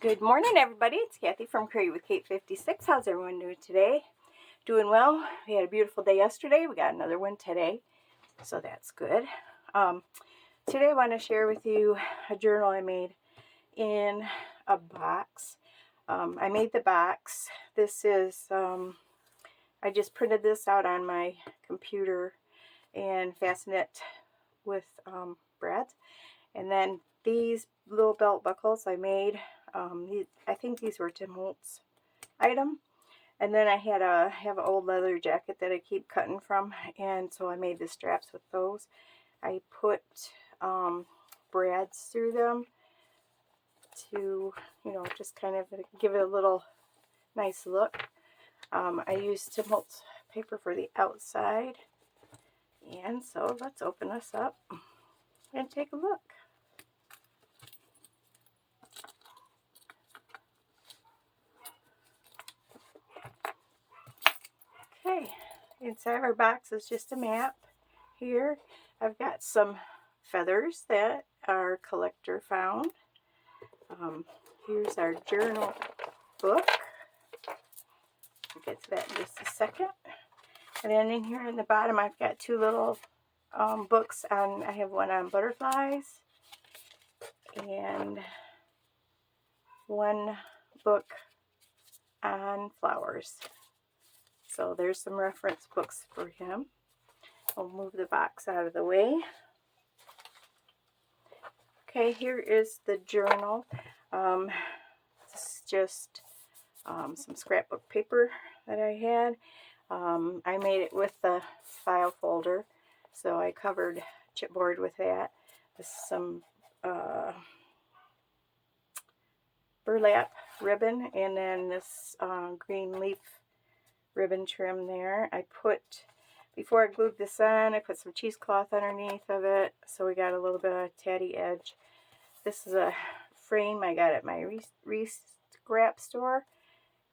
Good morning, everybody. It's Kathy from Curry with Kate 56. How's everyone doing today? Doing well. We had a beautiful day yesterday. We got another one today, so that's good. Today I want to share with you a journal I made in a box. I made the box. This is, I just printed this out on my computer and fastened it with brads. And then these little belt buckles I made, I think these were Tim Holtz item. And then I have an old leather jacket that I keep cutting from, and so I made the straps with those. I put brads through them to, just kind of give it a little nice look. I used Tim Holtz paper for the outside, and so let's open this up and take a look. Okay, inside of our box is just a map. Here I've got some feathers that our collector found. Here's our journal book. I'll get to that in just a second. And then in here in the bottom I've got two little books on. I have one on butterflies and one book on flowers. So there's some reference books for him. I'll move the box out of the way. Okay, here is the journal. This is just some scrapbook paper that I had. I made it with the file folder, so I covered chipboard with that. This is some burlap ribbon, and then this green leaf ribbon trim there. Before I glued this on, I put some cheesecloth underneath of it, so we got a little bit of tatty edge. This is a frame I got at my Reese scrap store,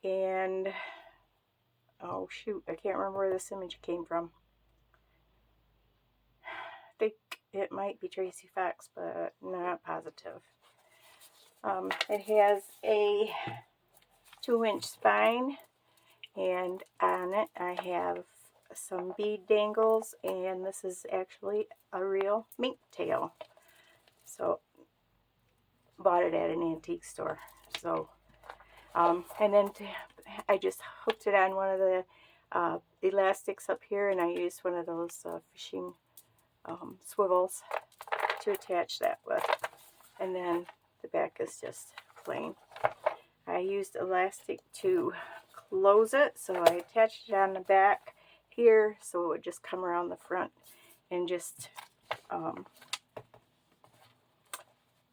and oh shoot, I can't remember where this image came from. I think it might be Tracy Fox, but not positive. It has a 2-inch spine, and on it I have some bead dangles, and this is actually a real mink tail. So bought it at an antique store. So and then I just hooked it on one of the elastics up here, and I used one of those fishing swivels to attach that with. And then the back is just plain. I used elastic to close it, so I attached it on the back here so it would just come around the front and just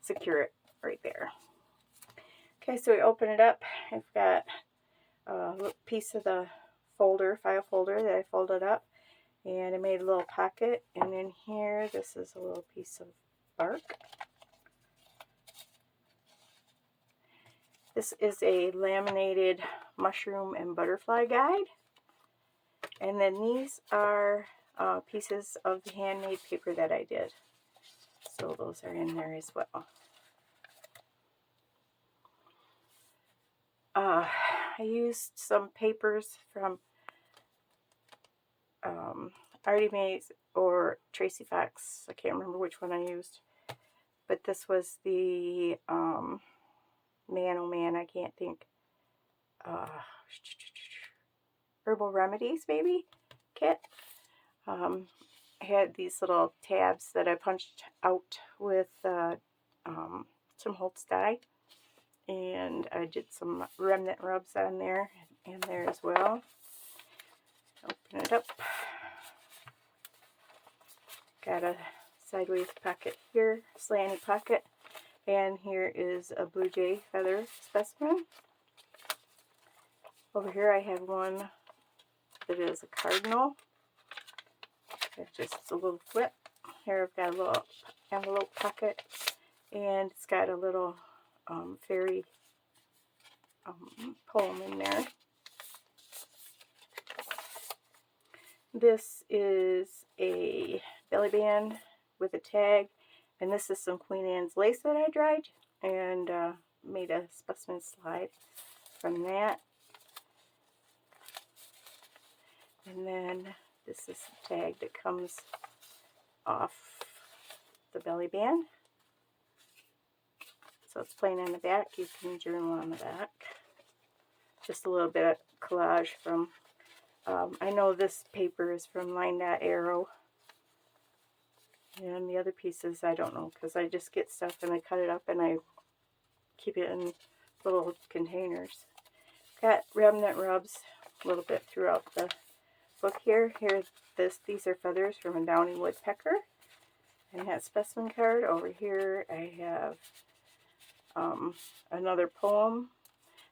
secure it right there. Okay, so we open it up. I've got a little piece of the file folder that I folded up, and I made a little pocket, and in here this is a little piece of bark. This is a laminated mushroom and butterfly guide. And then these are pieces of the handmade paper that I did. So those are in there as well. I used some papers from Artie Mays or Tracy Fox. I can't remember which one I used. But this was the man, oh man, I can't think. Herbal Remedies, maybe, kit. I had these little tabs that I punched out with some Holtz dye, and I did some remnant rubs on there and there as well. Open it up. Got a sideways pocket here, slanty pocket, and here is a blue jay feather specimen. Over here I have one that is a cardinal. It's just a little flip. Here I've got a little envelope pocket, and it's got a little fairy poem in there. This is a belly band with a tag, and this is some Queen Anne's lace that I dried and made a specimen slide from that. And then this is the tag that comes off the belly band. So it's plain on the back. You can journal on the back. Just a little bit of collage from, I know this paper is from Line Dot Arrow. And the other pieces I don't know, because I just get stuff and I cut it up and I keep it in little containers. Got remnant rubs a little bit throughout the book here. These are feathers from a downy woodpecker. And that specimen card. Over here I have another poem.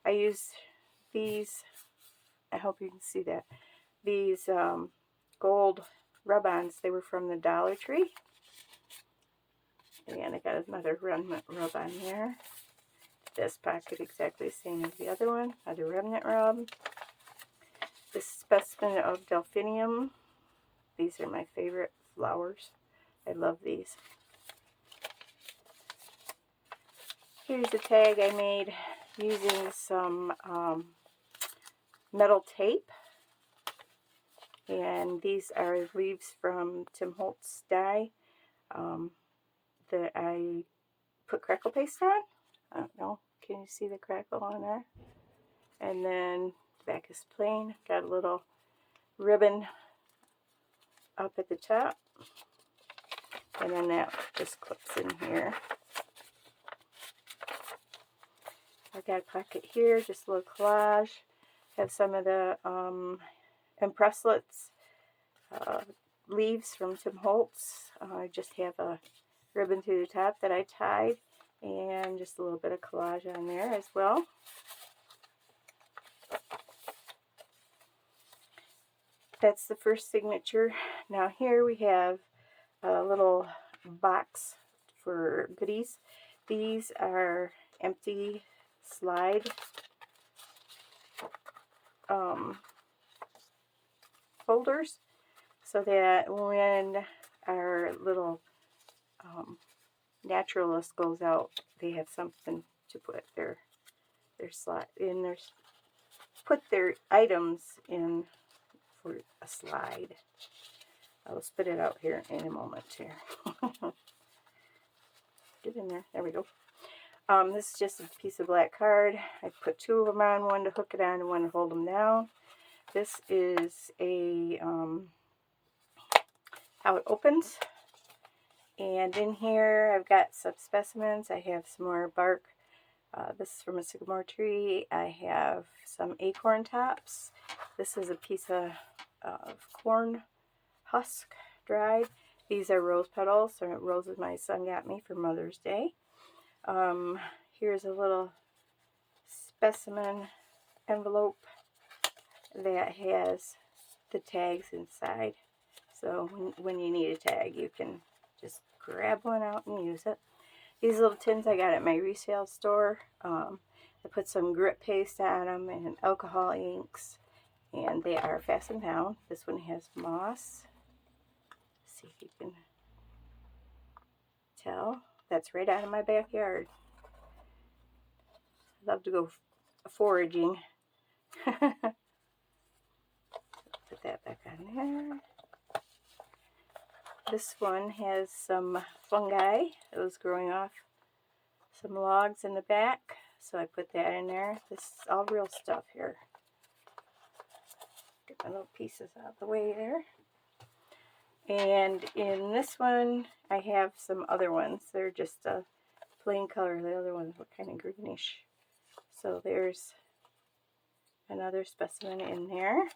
I used these, I hope you can see that, these gold rub-ons. They were from the Dollar Tree. And I got another remnant rub on there. This pocket exactly the same as the other one. Another remnant rub. This specimen of delphinium. These are my favorite flowers. I love these. Here's a tag I made using some metal tape. And these are leaves from Tim Holtz die that I put crackle paste on. I don't know. Can you see the crackle on there? And then the back is plain. Got a little ribbon up at the top. And then that just clips in here. I got a pocket here, just a little collage. Have some of the Impresslets leaves from Tim Holtz. I just have a ribbon through the top that I tied. And just a little bit of collage on there as well. That's the first signature. Now here we have a little box for goodies. These are empty slide folders, so that when our little naturalist goes out, they have something to put their slide in, put their items in for a slide. I'll spit it out here in a moment here. Get in there. There we go. This is just a piece of black card. I put two of them on, one to hook it on and one to hold them down. This is a how it opens. And in here I've got some specimens. I have some more bark. This is from a sycamore tree. I have some acorn tops. This is a piece of corn husk dried. These are rose petals, or roses my son got me for Mother's Day. Here's a little specimen envelope that has the tags inside. So when you need a tag, you can just grab one out and use it. These little tins I got at my resale store. I put some grit paste on them and alcohol inks, and they are fastened down. This one has moss. Let's see if you can tell. That's right out of my backyard. I love to go foraging. Put that back on there. This one has some fungi that was growing off some logs in the back, so I put that in there. This is all real stuff here. Get my little pieces out of the way there. And in this one, I have some other ones. They're just a plain color. The other ones were kind of greenish. So there's another specimen in there.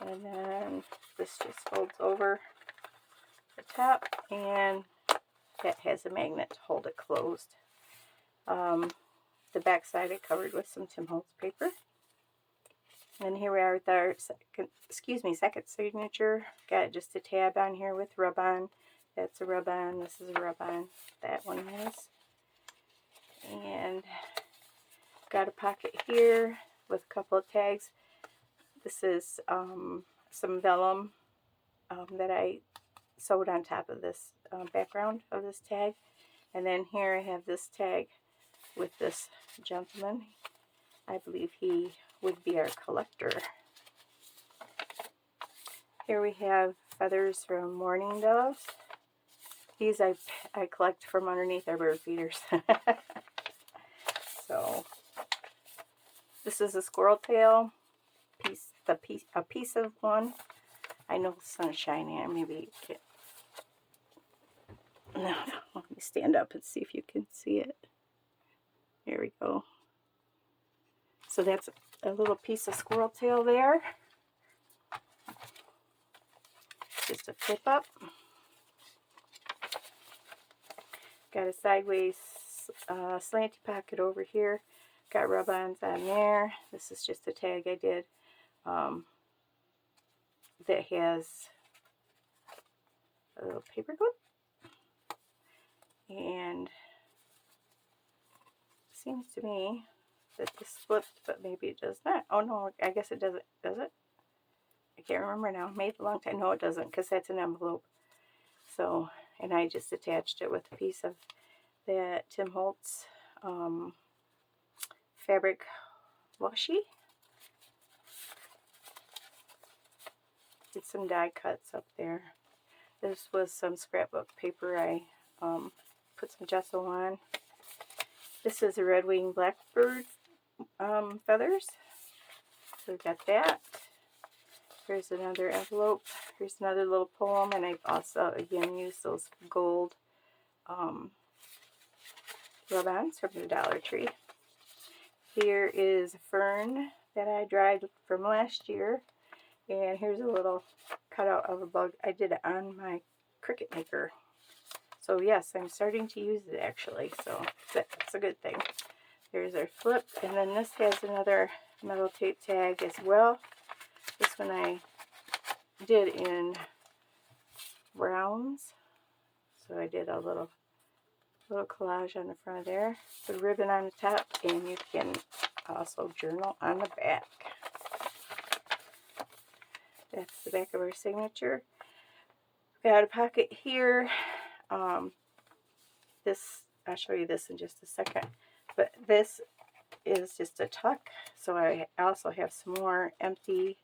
And then this just folds over the top, and that has a magnet to hold it closed. The back side I covered with some Tim Holtz paper. And here we are with our second signature. Got just a tab on here with rub-on. That's a rub-on. This is a rub-on. That one is. And got a pocket here with a couple of tags. This is some vellum that I sewed on top of this background of this tag. And then here I have this tag with this gentleman. I believe he would be our collector. Here we have feathers from mourning doves. These I collect from underneath our bird feeders. So this is a squirrel tail piece, a piece of one. I know the sun's shining. Maybe you can. No, let me stand up and see if you can see it. Here we go. So that's a little piece of squirrel tail there. Just a flip up. Got a sideways slanty pocket over here. Got rub-ons on there. This is just a tag I did that has a little paper clip. And it seems to me that this flipped, but maybe it does not. Oh no, I guess it doesn't. Does it? I can't remember now. Maybe a long time. No, it doesn't, because that's an envelope. So, and I just attached it with a piece of that Tim Holtz fabric washi. Did some die cuts up there. This was some scrapbook paper I put some gesso on. This is a red-winged blackbird feathers. So we got that. Here's another envelope. Here's another little poem, and I also again used those gold rub-ons from the Dollar Tree. Here is a fern that I dried from last year, and here's a little cutout of a bug. I did it on my Cricut Maker. So yes, I'm starting to use it actually, so that's a good thing. There's our flip, and then this has another metal tape tag as well. This one I did in browns, so I did a little collage on the front of there. Put a ribbon on the top, and you can also journal on the back. That's the back of our signature. Got a pocket here. This, I'll show you this in just a second, but this is just a tuck, so I also have some more empty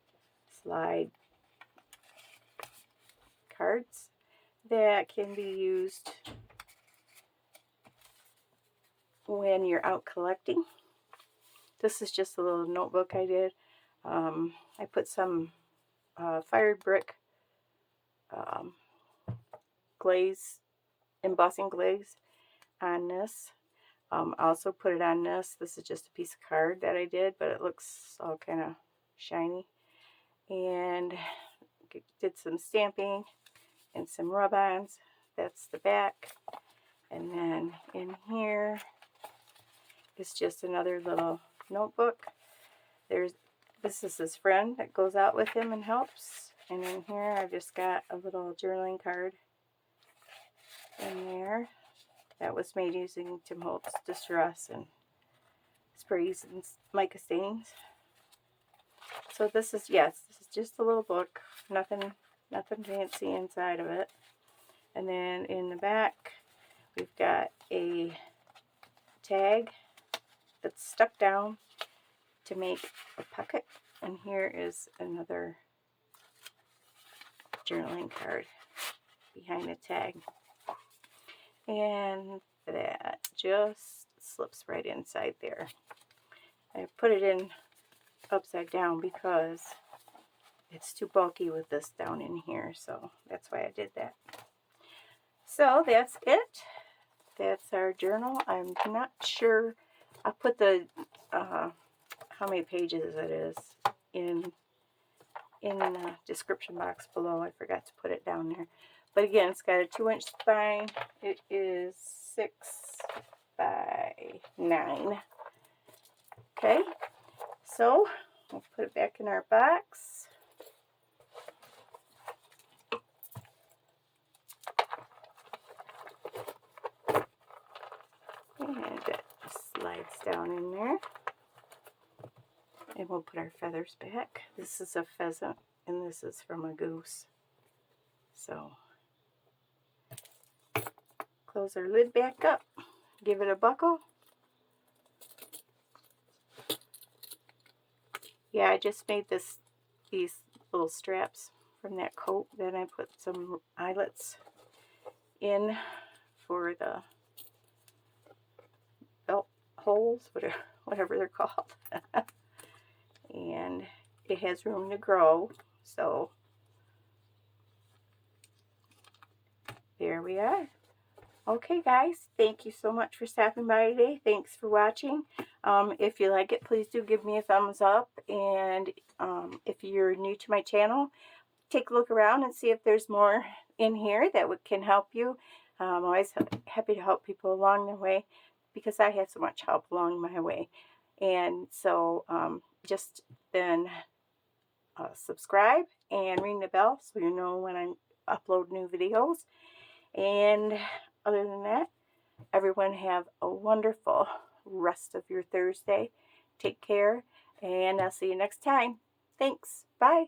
slide cards that can be used when you're out collecting. This is just a little notebook I did. I put some fired brick glaze, embossing glaze on this. Also put it on this. This is just a piece of card that I did, but it looks all kind of shiny. And did some stamping and some rub-ons. That's the back. And then in here is just another little notebook. This is his friend that goes out with him and helps. And in here I just got a little journaling card in there that was made using Tim Holtz distress and sprays and mica stains. So this is, yes, this is just a little book, nothing fancy inside of it. And then in the back we've got a tag that's stuck down to make a pocket, and here is another journaling card behind the tag, and that just slips right inside there. I put it in upside down because it's too bulky with this down in here, so that's why I did that. So that's it. That's our journal. I'm not sure. I'll put the how many pages it is in the description box below. I forgot to put it down there. But again, it's got a 2-inch spine. It is 6 by 9. Okay, so we'll put it back in our box. And it slides down in there. And we'll put our feathers back. This is a pheasant, and this is from a goose. So, close our lid back up. Give it a buckle. yeah, I just made these little straps from that coat. Then I put some eyelets in for the belt holes, whatever they're called. And it has room to grow, so there we are. Okay, guys, thank you so much for stopping by today. Thanks for watching. If you like it, please do give me a thumbs up. And if you're new to my channel, take a look around and see if there's more in here that can help you. I'm always happy to help people along their way because I had so much help along my way. And so just then subscribe and ring the bell so you know when I upload new videos. And other than that, everyone have a wonderful rest of your Thursday. Take care, and I'll see you next time. Thanks. Bye.